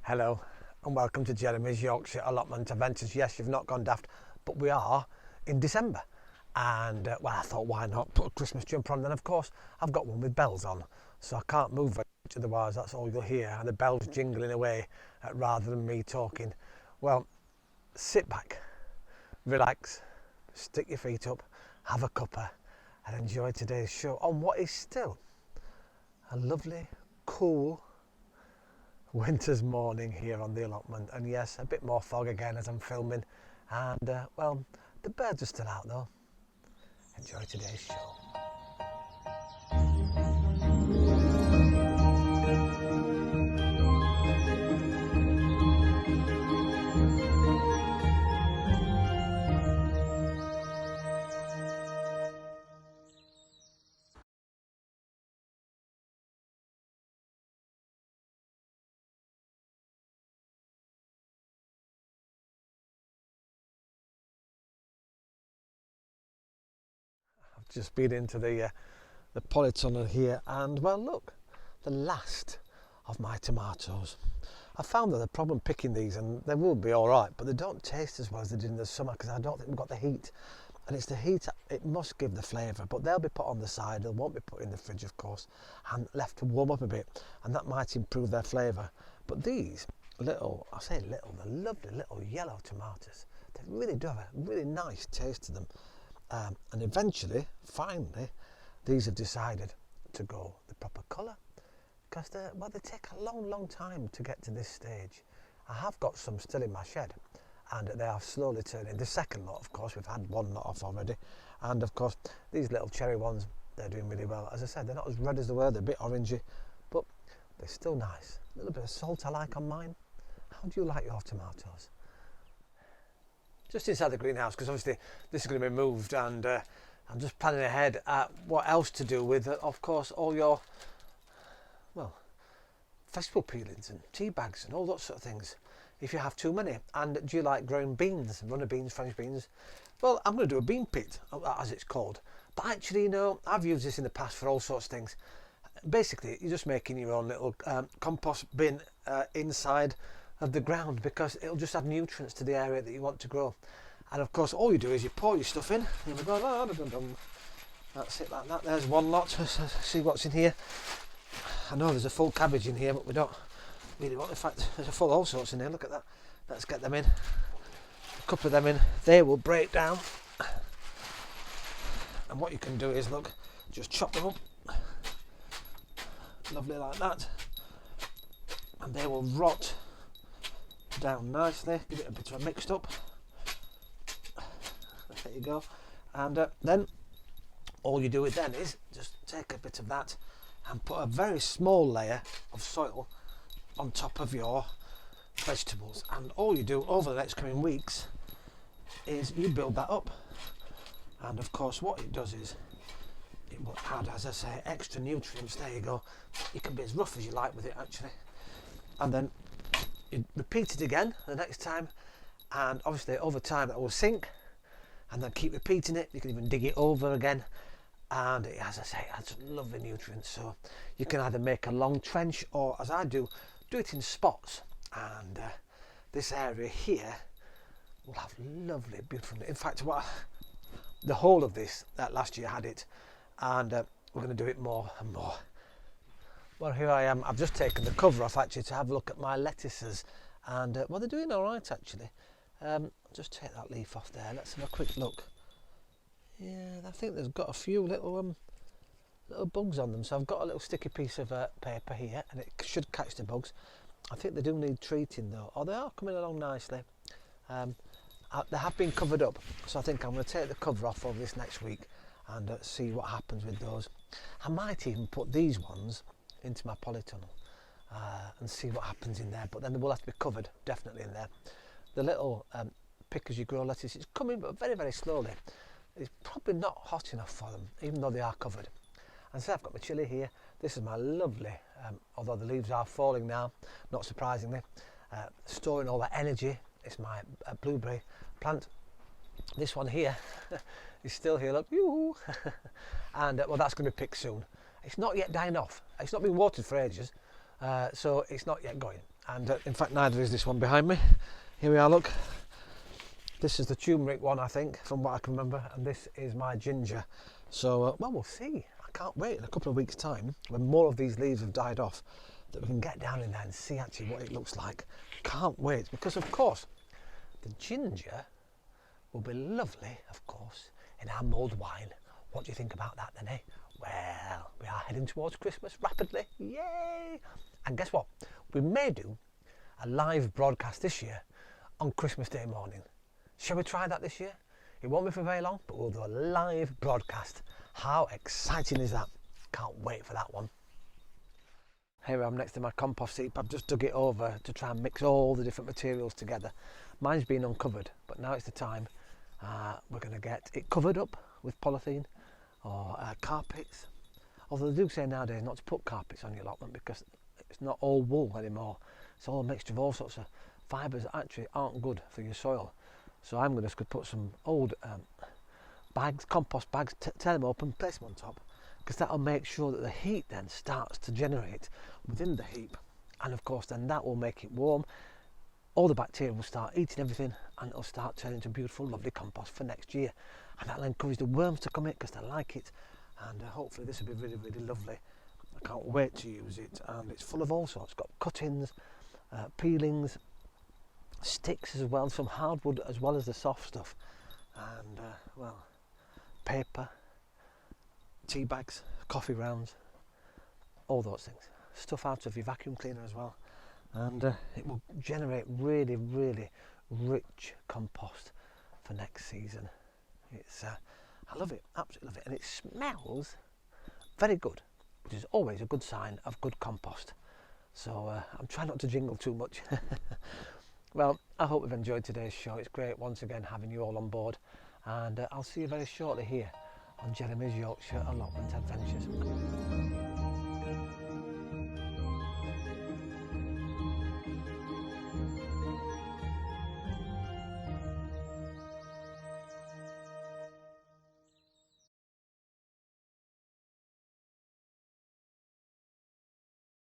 Hello and welcome to Jeremy's Yorkshire Allotment Adventures. Yes, you've not gone daft, but we are in December. And well, I thought, why not put a Christmas jumper on? Then of course I've got one with bells on, so I can't move very much, otherwise that's all you'll hear, and the bells jingling away rather than me talking. Well, sit back, relax, stick your feet up, have a cuppa and enjoy today's show on what is still a lovely, cool winter's morning here on the allotment. And yes, a bit more fog again as I'm filming, and well, the birds are still out though. Enjoy today's show. Just been into the polytunnel here, and well, look, the last of my tomatoes. I found that the problem picking these, and they will be all right, but they don't taste as well as they did in the summer because I don't think we've got the heat. And it's the heat, it must give the flavour, but they'll be put on the side, they won't be put in the fridge of course, and left to warm up a bit, and that might improve their flavour. But these little, I say little, they're lovely little yellow tomatoes. They really do have a really nice taste to them. And eventually, finally, these have decided to go the proper colour, because they take a long time to get to this stage. I have got some still in my shed, and they are slowly turning. The second lot, of course, we've had one lot off already, and of course these little cherry ones, they're doing really well. As I said, they're not as red as they were, they're a bit orangey, but they're still nice. A little bit of salt I like on mine. How do you like your tomatoes? Just inside the greenhouse, because obviously this is going to be moved, and I'm just planning ahead at what else to do with, of course, all your, well, vegetable peelings and tea bags and all those sort of things, if you have too many. And do you like growing beans, runner beans, French beans? Well, I'm going to do a bean pit, as it's called. But actually, you know, I've used this in the past for all sorts of things. Basically, you're just making your own little compost bin inside of the ground, because it'll just add nutrients to the area that you want to grow. And of course, all you do is you pour your stuff in. Here we go. That's it, like that. There's one lot. Let's see what's in here. I know there's a full cabbage in here, but we don't really want. In fact, there's a full all sorts in there. Look at that. Let's get them in. A couple of them in. They will break down. And what you can do is, look, just chop them up. Lovely like that. And they will rot down nicely. Give it a bit of a mixed up. There you go. And then all you do with then is just take a bit of that and put a very small layer of soil on top of your vegetables. And all you do over the next coming weeks is you build that up. And of course, what it does is it will add, as I say, extra nutrients. There you go. You can be as rough as you like with it, actually. And then you repeat it again the next time, and obviously over time that will sink, and then keep repeating it. You can even dig it over again, and it, as I say, adds lovely nutrients. So you can either make a long trench, or as I do it in spots. And this area here will have lovely, beautiful. In fact, the whole of this last year had it, and we're going to do it more and more. Well, here I am. I've just taken the cover off actually to have a look at my lettuces, and well, they're doing all right actually. Just take that leaf off there. Let's have a quick look. Yeah, I think there's got a few little bugs on them. So I've got a little sticky piece of paper here, and it should catch the bugs. I think they do need treating though. Oh, they are coming along nicely. They have been covered up, so I think I'm going to take the cover off over this next week and see what happens with those. I might even put these ones into my polytunnel and see what happens in there, but then they will have to be covered definitely in there. The little pick as you grow lettuce, it's coming but very slowly. It's probably not hot enough for them, even though they are covered. And so I've got my chilli here. This is my lovely, although the leaves are falling now, not surprisingly, storing all that energy. It's my blueberry plant. This one here is still here, look, yoo-hoo. And well, that's going to be picked soon. It's not yet dying off. It's not been watered for ages, so it's not yet going. And in fact, neither is this one behind me. Here we are, look. This is the turmeric one, I think, from what I can remember, and this is my ginger. So, well, we'll see. I can't wait in a couple of weeks' time, when more of these leaves have died off, that we can get down in there and see actually what it looks like. Can't wait, because of course, the ginger will be lovely, of course, in our mulled wine. What do you think about that then, eh? Well, we are heading towards Christmas rapidly. Yay! And guess what? We may do a live broadcast this year on Christmas Day morning. Shall we try that this year? It won't be for very long, but we'll do a live broadcast. How exciting is that? Can't wait for that one. Here I am next to my compost heap. I've just dug it over to try and mix all the different materials together. Mine's been uncovered, but now it's the time. We're going to get it covered up with polythene or carpets. Although they do say nowadays not to put carpets on your allotment because it's not all wool anymore. It's all a mixture of all sorts of fibres that actually aren't good for your soil. So I'm going to put some old bags, compost bags, tear them open, place them on top, because that'll make sure that the heat then starts to generate within the heap, and of course then that will make it warm. All the bacteria will start eating everything, and it'll start turning into beautiful, lovely compost for next year, and that'll encourage the worms to come in because they like it, and hopefully this will be really, really lovely. I can't wait to use it, and it's full of all sorts. It's got cuttings, peelings, sticks as well, some hardwood as well as the soft stuff, and well, paper, tea bags, coffee rounds, all those things. Stuff out of your vacuum cleaner as well, and it will generate really, really rich compost for next season. It's I love it, absolutely love it, and it smells very good, which is always a good sign of good compost. So I'm trying not to jingle too much. Well, I hope you've enjoyed today's show. It's great once again having you all on board, and I'll see you very shortly here on Jeremy's Yorkshire Allotment Adventures.